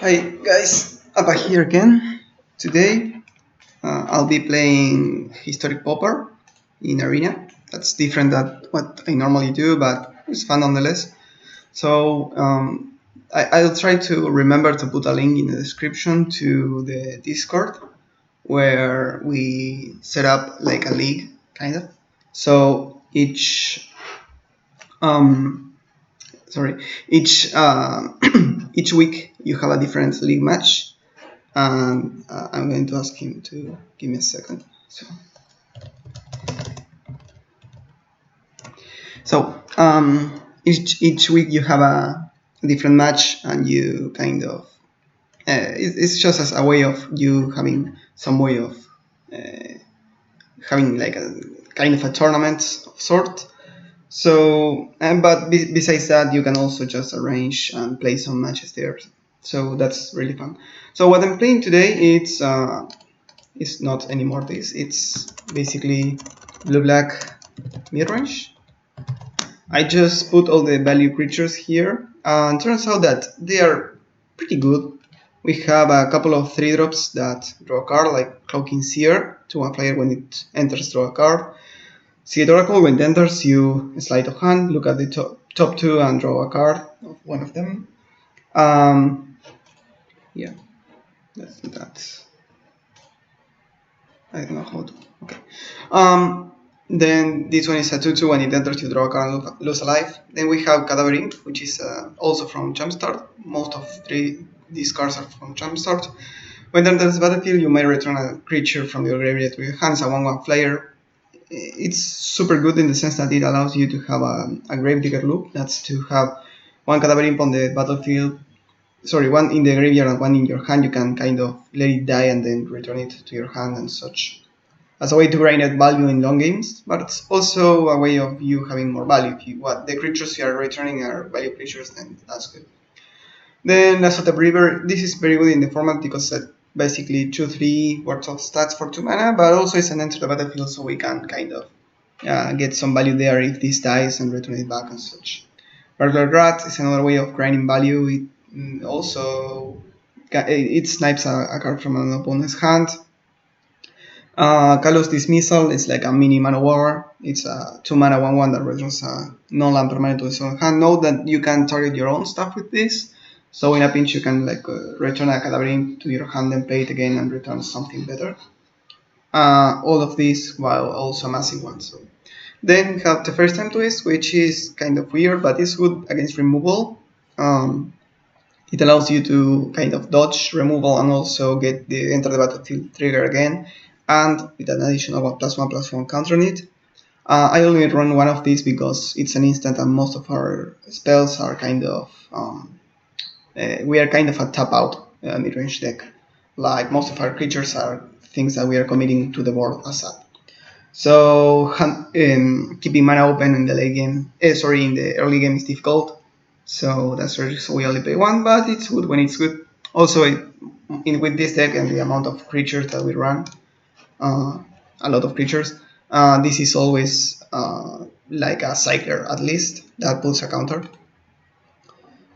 Hi guys, Abba here again. Today I'll be playing Historic Pauper in Arena. That's different than what I normally do, but it's fun nonetheless. So I'll try to remember to put a link in the description to the Discord where we set up like a league, kind of. So um, sorry, each each week you have a different league match. And I'm going to ask him to give me a second. So each week you have a different match, and you kind of it's just as a way of you having some way of having like a kind of a tournament of sort. So, but besides that, you can also just arrange and play some matches there. So that's really fun. So what I'm playing today, it's not anymore this. It's basically blue-black Midrange. I just put all the value creatures here, and turns out that they are pretty good. We have a couple of 3-drops that draw a card, like Cloaking Seer, to one player when it enters, draw a card. Seed Oracle, when it enters, you slide of hand, look at the top two, and draw a card of one of them. Yeah, that's I don't know how to. Okay. Then this one is a 2/2. When it enters, you draw a card and lose a life. Then we have Cadaver Imp, which is also from Jumpstart. Most of these cards are from Jumpstart. When it enters the battlefield, you may return a creature from your graveyard to your hands, a 1/1 flyer. It's super good in the sense that it allows you to have a Gravedigger loop. That's to have one Cadaver Imp on the battlefield. Sorry, one in the graveyard and one in your hand. You can kind of let it die and then return it to your hand and such, as a way to grind out value in long games, but it's also a way of you having more value. If what the creatures you are returning are value creatures, then that's good. Then Asotep River, this is very good in the format because it's basically 2-3 worth of stats for 2 mana, but also it's an enter the battlefield, so we can kind of get some value there if this dies and return it back and such. Burglar Rat is another way of grinding value. It also it snipes a card from an opponent's hand. Kalos Dismissal is like a mini mana war. It's a 2 mana 1/1 that returns a non-land permanent to its own hand. Note that you can target your own stuff with this. So in a pinch, you can like return a Cadaver Imp to your hand and play it again and return something better. All of these while also amassing one. So then we have the first time twist, which is kind of weird, but it's good against removal. It allows you to kind of dodge removal and also get the enter the battlefield trigger again, and with an additional 1/1/1 counter on it. I only run one of these because it's an instant and most of our spells are kind of we are kind of a tap out mid-range deck. Like most of our creatures are things that we are committing to the board ASAP. So keeping mana open in the late game, in the early game is difficult. So that's so we only play one, but it's good when it's good. Also, with this deck and the amount of creatures that we run, a lot of creatures, this is always like a cycler at least that puts a counter.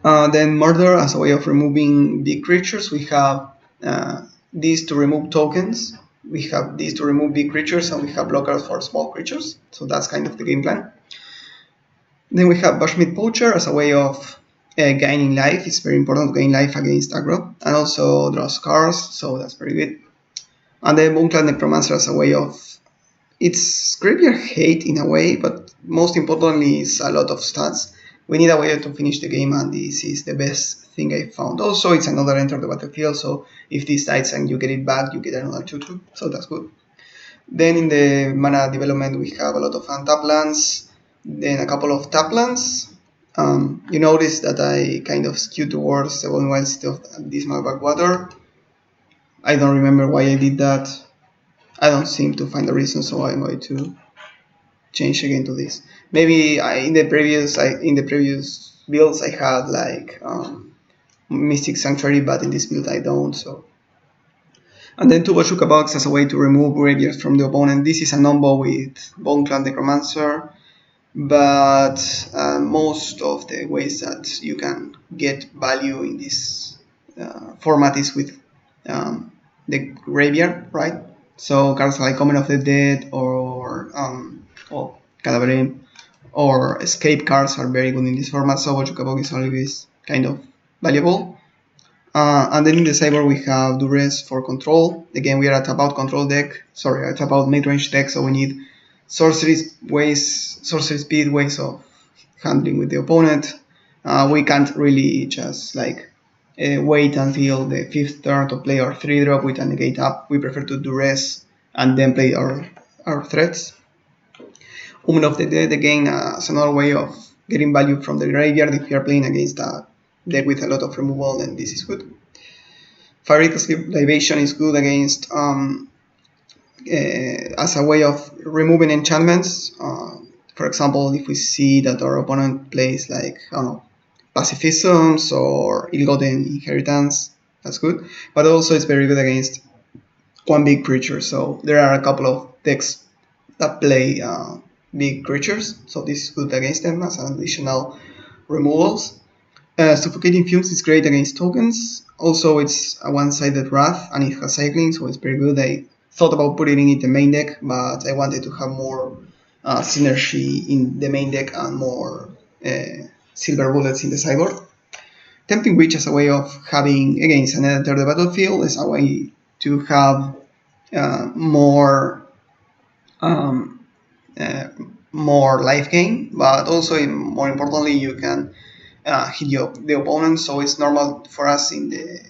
Then Murder as a way of removing big creatures. We have these to remove tokens. We have these to remove big creatures, and we have blockers for small creatures. So that's kind of the game plan. Then we have Bushmeat Poacher as a way of gaining life. It's very important to gain life against aggro, and also draws cards, so that's very good. And then Moonclad Necromancer as a way of, it's graveyard hate in a way, but most importantly is a lot of stats. We need a way to finish the game, and this is the best thing I found. Also, it's another enter the battlefield, so if this dies and you get it back, you get another 2/2, so that's good. Then in the mana development, we have a lot of untap lands, then a couple of tap lands. You notice that I kind of skew towards the Golden Wild City of Dismal Backwater. I don't remember why I did that. I don't seem to find a reason, so I'm going to change again to this. Maybe in the previous builds I had like Mystic Sanctuary, but in this build I don't. So, and then two Bashuka Bugs as a way to remove graveyards from the opponent. This is a non-bow with Boneclan Necromancer, but most of the ways that you can get value in this format is with the graveyard, right? So cards like Omen of the Dead or Cadaverine or Escape cards are very good in this format, so Ochukabog is always kind of valuable. And then in the sideboard we have Duress for control. Again, we are at about control deck. Sorry, at about mid-range deck, so we need sorcery speed, ways of handling with the opponent. We can't really just like wait until the 5th turn to play our 3-drop with a negate up. We prefer to Duress and then play our threats. Omen of the Dead again as another way of getting value from the graveyard. If you are playing against a deck with a lot of removal, then this is good. Fire Libation is good against as a way of removing enchantments. For example, if we see that our opponent plays like I don't know, Pacifisms or Ill-Gotten Inheritance, that's good. But also it's very good against one big creature. So there are a couple of decks that play big creatures, so this is good against them as an additional removals. Suffocating Fumes is great against tokens. Also, it's a one-sided Wrath and it has cycling, so it's very good. I thought about putting it in the main deck, but I wanted to have more synergy in the main deck and more silver bullets in the sideboard. Tempting Witch as a way of having, again, an enter the battlefield, is a way to have more life gain, but also more importantly you can hit the opponent, so it's normal for us in the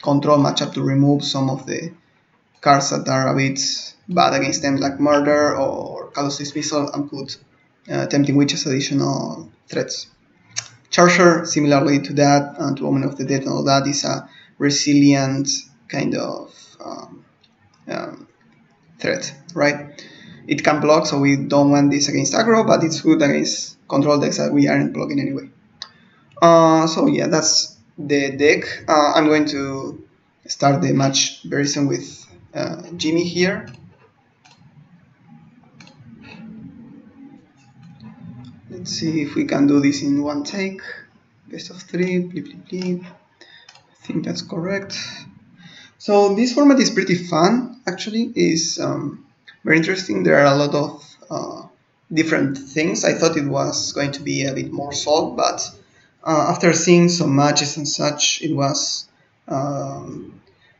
control matchup to remove some of the cards that are a bit bad against them, like Murder or Callous Dismissal, and put Tempting Witch as additional threats. Charger, similarly to that, and to Omen of the Dead and all that, is a resilient kind of threat, right? It can block, so we don't want this against aggro, but it's good against control decks that we aren't blocking anyway. So yeah, that's the deck. I'm going to start the match very soon with Jimmy here. Let's see if we can do this in one take. Best of 3, bleep, bleep, bleep. I think that's correct. So this format is pretty fun, actually. It's very interesting. There are a lot of different things. I thought it was going to be a bit more solved, but after seeing some matches and such, it was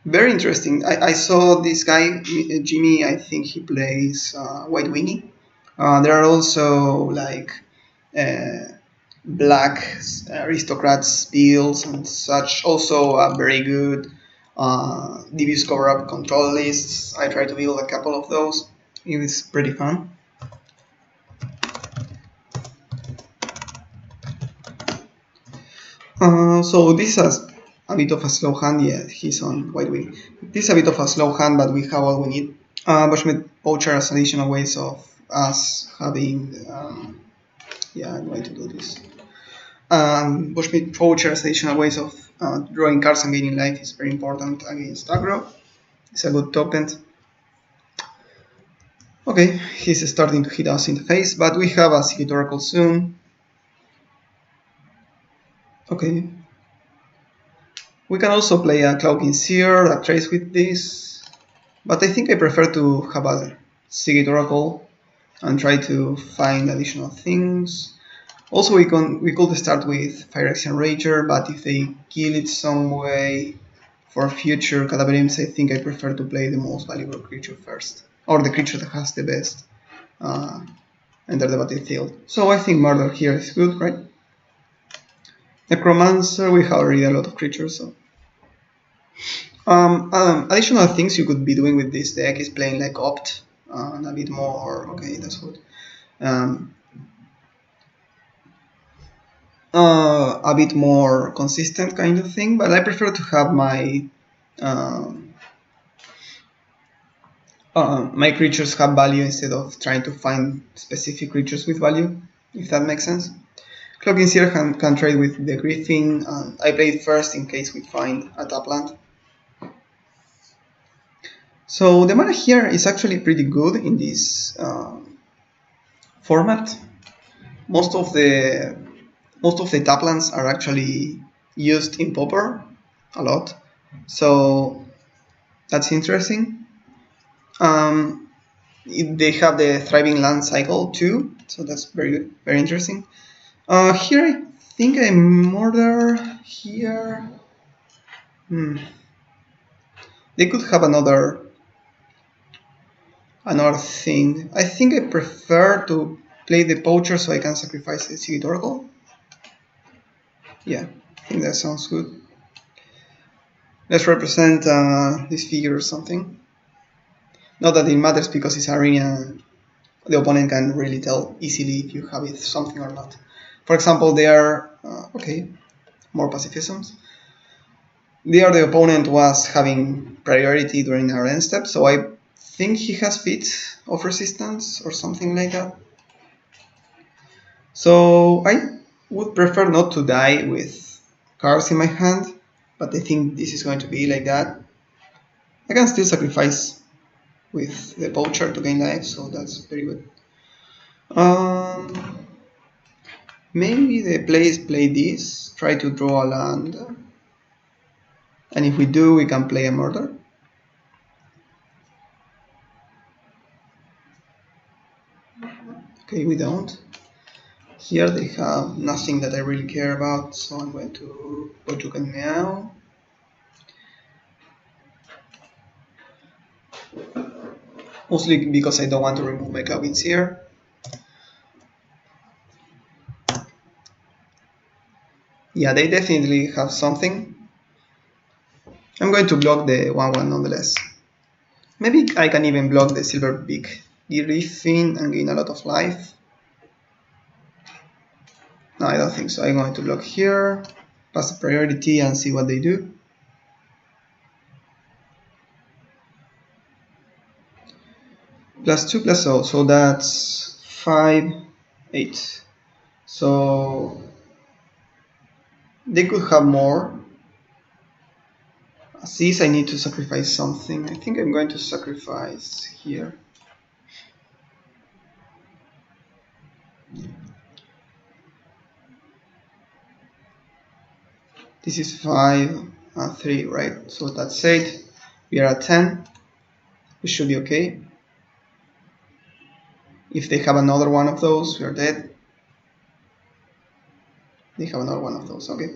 very interesting. I saw this guy, Jimmy, I think he plays White Winnie. There are also like black aristocrats builds and such. Also very good Devious cover-up control lists. I try to build a couple of those. It was pretty fun. So this is a bit of a slow hand. Yeah, he's on White Wing. This is a bit of a slow hand, but we have all we need. Bushmeat Poacher as additional ways of us having... yeah, I'm going to do this. Bushmeat Poacher as additional ways of drawing cards and gaining life is very important against aggro. It's a good token. Okay, he's starting to hit us in the face, but we have a Secret Oracle soon. Okay. We can also play a Cloaking Seer that trades with this, but I think I prefer to have a Secret Oracle and try to find additional things. Also, we could start with Phyrexian Rager, but if they kill it some way for future Cadaverines, I think I prefer to play the most valuable creature first, or the creature that has the best enter the battlefield. So I think Murder here is good, right? Necromancer, we have already a lot of creatures, so... additional things you could be doing with this deck is playing like Opt, and a bit more... okay, that's good. A bit more consistent kind of thing, but I prefer to have my my creatures have value instead of trying to find specific creatures with value, if that makes sense. Cloaking Seer can trade with the Griffin, and I play it first in case we find a tap land. So the mana here is actually pretty good in this format. Most of the tap lands are actually used in pauper, a lot. So that's interesting. They have the thriving land cycle too, so that's very good, very interesting. Here I think I murder here. They could have another thing. I think I prefer to play the poacher so I can sacrifice the Secret Oracle. Yeah, I think that sounds good. Let's represent this figure or something. Not that it matters because it's arena. The opponent can really tell easily if you have it something or not. For example, they are okay, more pacifisms. There, the opponent was having priority during our end step, so I think he has feat of resistance or something like that. So I would prefer not to die with cards in my hand, but I think this is going to be like that. I can still sacrifice with the poacher to gain life, so that's very good. Maybe the players play this, try to draw a land, and if we do, we can play a murder. Okay, we don't. Here they have nothing that I really care about, so I'm going to Bojukan now. Mostly because I don't want to remove my cabins here. Yeah, they definitely have something. I'm going to block the 1-1 nonetheless. Maybe I can even block the silver big Griffin and gain a lot of life. No, I don't think so. I'm going to block here, pass the priority and see what they do. +2/+0, so that's 5, 8. So they could have more. As is, I need to sacrifice something. I think I'm going to sacrifice here. This is 5, 3, right? So that's 8. We are at 10. We should be okay. If they have another one of those, we are dead. They have another one of those, okay.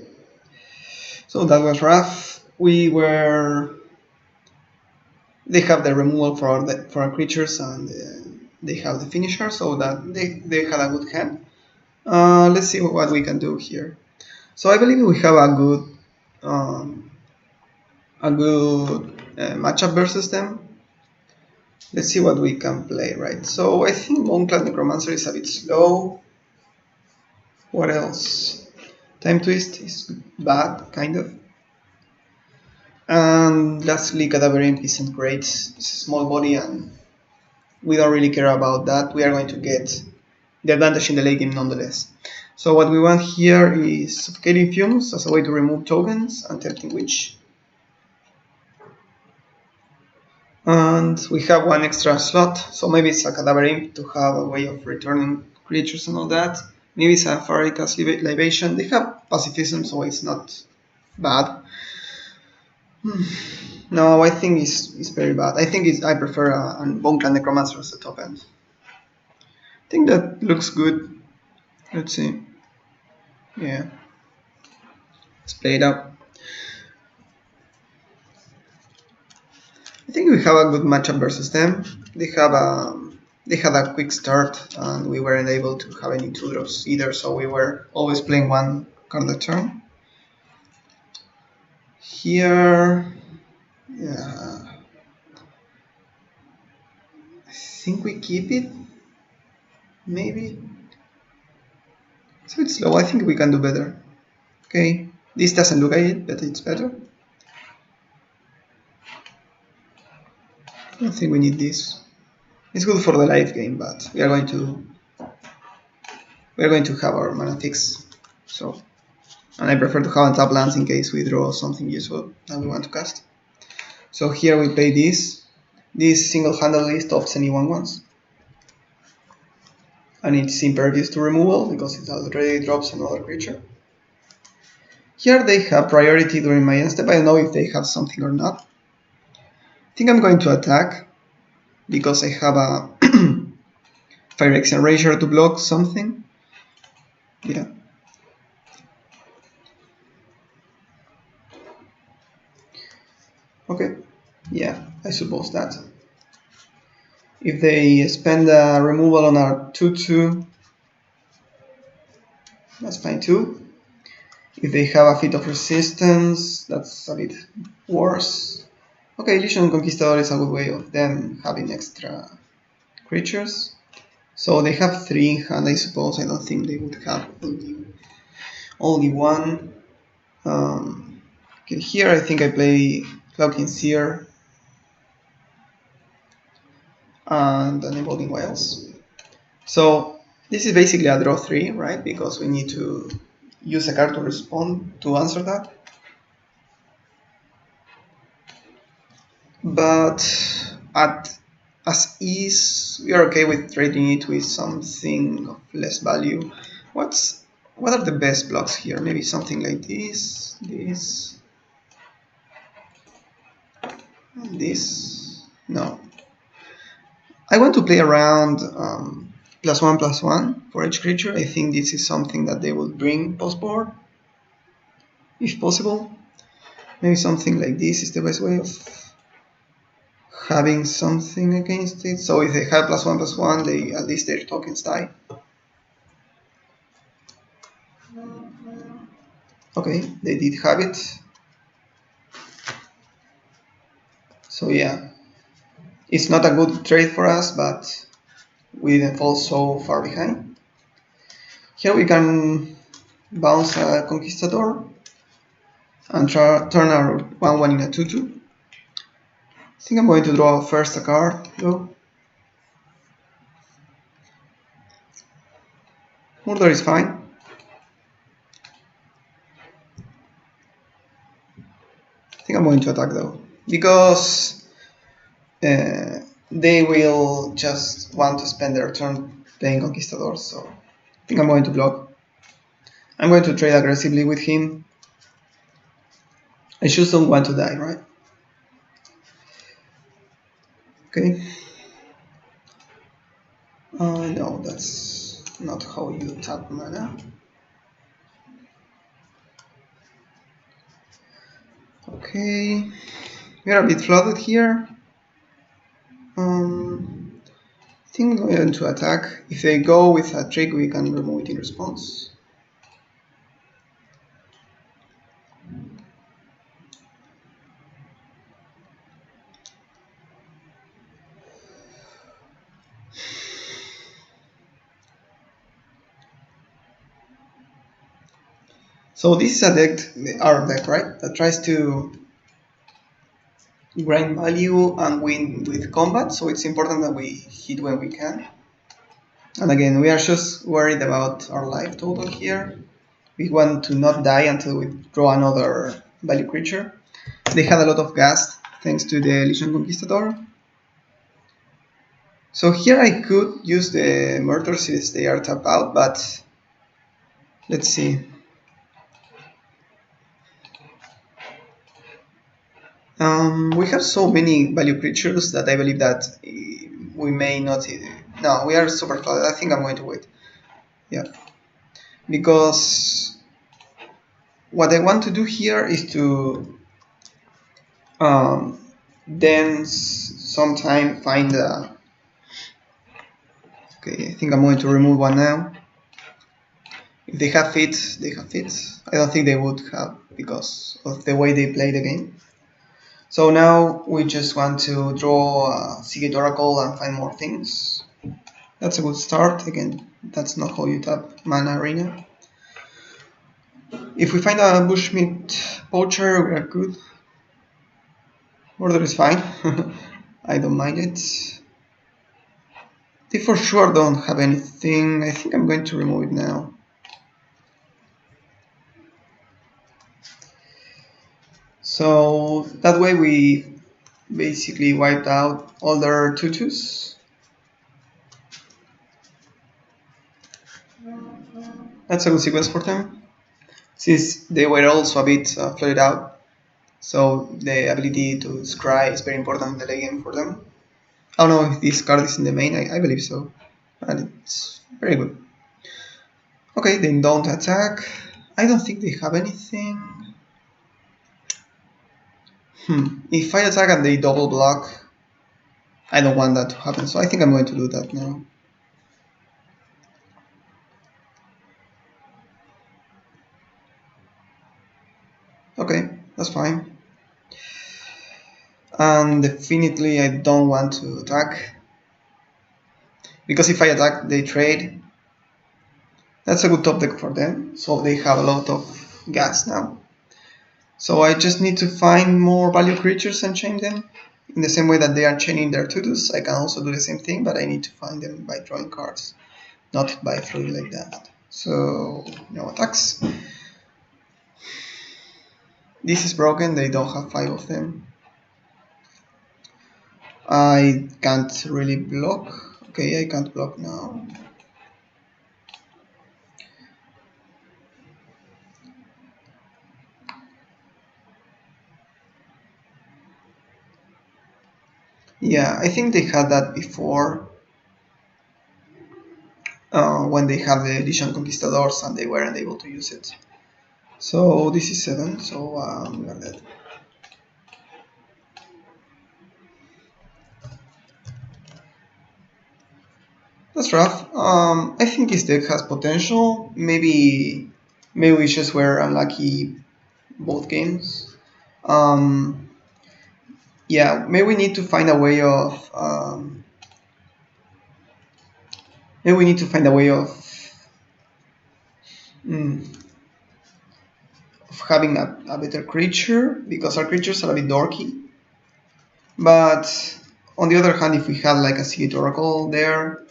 So that was rough. They have the removal for our creatures, and they have the finisher, so that they had a good hand. Let's see what we can do here. So I believe we have a good matchup versus them. Let's see what we can play, right? So I think Moonclad Necromancer is a bit slow. What else? Time Twist is bad, kind of. And lastly, Cadaver Imp isn't great. It's a small body and we don't really care about that. We are going to get the advantage in the late game nonetheless. So what we want here is Suffocating Fumes as a way to remove tokens and Tempting Witch. And we have one extra slot, so maybe it's a Cadaver Imp to have a way of returning creatures and all that. Maybe it's a Farika's Libation. They have pacifism, so it's not bad. No, I think it's very bad. I think I prefer a Moonclad Necromancer as a top end. I think that looks good. Let's see. Yeah. Let's play it out. I think we have a good matchup versus them. They had a quick start and we weren't able to have any 2-drops either, so we were always playing one card a turn. Here, yeah, I think we keep it. Maybe it's a bit slow. I think we can do better. Okay, this doesn't look like it, but it's better. I don't think we need this. It's good for the live game, but we are going to have our mana fix. So, and I prefer to have tap lands in case we draw something useful that we want to cast. So here we play this. This single-handedly stops any 1/1s. And it's impervious to removal because it already drops another creature. Here they have priority during my end step. I don't know if they have something or not. I think I'm going to attack because I have a fire erasure to block something. Yeah. Okay. Yeah, I suppose that. If they spend a removal on our 2/2, that's fine too. If they have a feat of resistance, that's a bit worse. Okay, Legion Conquistador is a good way of them having extra creatures. So they have 3 in hand, I suppose. I don't think they would have only one. Okay, here I think I play Cloaking Seer and an Evolving Wilds. So this is basically a draw 3, right? Because we need to use a card to respond to answer that. But as is, we are okay with trading it with something of less value. What are the best blocks here? Maybe something like this, this. No. I want to play around +1/+1 for each creature. I think this is something that they will bring post board, if possible. Maybe something like this is the best way of having something against it. So if they have +1/+1, they at least their tokens die. Okay, they did have it. So yeah, it's not a good trade for us, but we didn't fall so far behind. Here we can bounce a Conquistador and turn our 1/1 in a 2/2. I think I'm going to draw first a card though. Murder is fine. I think I'm going to attack though, because they will just want to spend their turn playing Conquistadors, so I think I'm going to block. I'm going to trade aggressively with him. I just don't want to die, right? Okay. No, that's not how you tap mana. Okay. We are a bit flooded here. I think I'm going to attack. If they go with a trick, we can remove it in response. So this is a deck, our deck, right? That tries to grind value and win with combat. So it's important that we hit when we can. And again, we are just worried about our life total here. We want to not die until we draw another value creature. They had a lot of gas thanks to the Legion Conquistador. So here I could use the Murder since they are tapped out, but let's see. We have so many value creatures that I believe that we may not... No, we are super flooded. I think I'm going to wait. Yeah. Because what I want to do here is to then sometime find a... Okay, I think I'm going to remove one now. If they have fit, they have fit. I don't think they would have because of the way they play the game. So now we just want to draw a Seagate Oracle and find more things. That's a good start. Again, that's not how you tap Mana Arena. If we find a Bushmeat Poacher, we are good. Order is fine. I don't mind it. They for sure don't have anything. I think I'm going to remove it now. So that way we basically wiped out all their 2/2s. That's a good sequence for them. since they were also a bit flooded out. So the ability to scry is very important in the late game for them. I don't know if this card is in the main, I believe so. And it's very good. Okay, they don't attack. I don't think they have anything. If I attack and they double block, I don't want that to happen, so I think I'm going to do that now. Okay, that's fine. And definitely I don't want to attack, because if I attack, they trade. That's a good top deck for them, so they have a lot of gas now. So I just need to find more value creatures and chain them. In the same way that they are chaining their to-dos, I can also do the same thing, but I need to find them by drawing cards, not by throwing like that. So, no attacks. This is broken, they don't have 5 of them. I can't really block. Okay, I can't block now. Yeah, I think they had that before, when they had the edition Conquistadors and they weren't able to use it. So this is 7, so we are dead. That's rough. I think this deck has potential. Maybe we just were unlucky both games. Yeah, maybe we need to find a way of maybe we need to find a way of having a better creature, because our creatures are a bit dorky. But on the other hand, if we had like a Seagate Oracle there,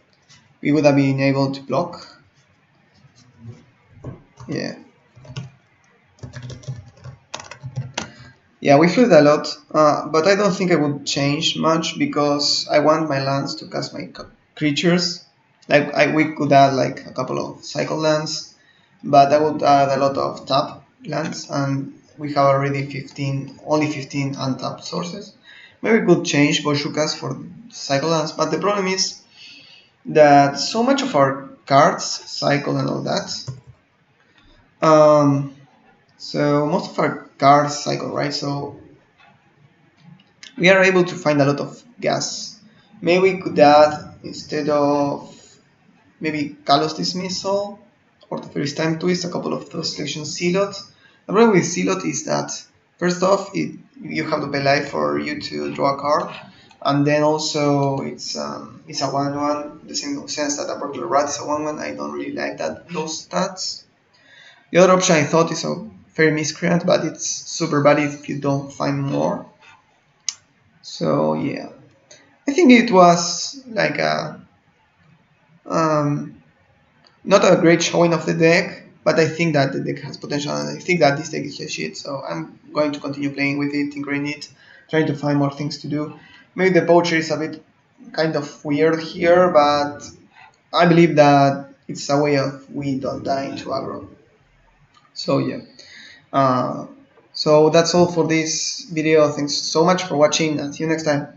we would have been able to block. Yeah. Yeah, we flooded a lot, but I don't think I would change much, because I want my lands to cast my creatures. Like we could add like a couple of cycle lands, but I would add a lot of tap lands, and we have already only 15 untapped sources. Maybe we could change Boshukas for cycle lands, but the problem is that so much of our cards cycle and all that. So most of our cards cycle, right? So we are able to find a lot of gas. Maybe we could add, instead of maybe Kalos Dismissal or the First Time Twist, a couple of those selection Zealot. The problem with Zealot is that, first off, you have to pay life for you to draw a card, and then also it's a 1/1, the same sense that a Burglar Rat is a 1/1. I don't really like those stats. The other option I thought is a Fairy Miscreant, but it's super valid if you don't find more. So yeah, I think it was like a not a great showing of the deck, but I think that the deck has potential, and I think that this deck is just shit. So I'm going to continue playing with it, tinkering it, trying to find more things to do. Maybe the poacher is a bit kind of weird here, but I believe that it's a way of we don't die into aggro. So yeah. So that's all for this video. Thanks so much for watching, and see you next time.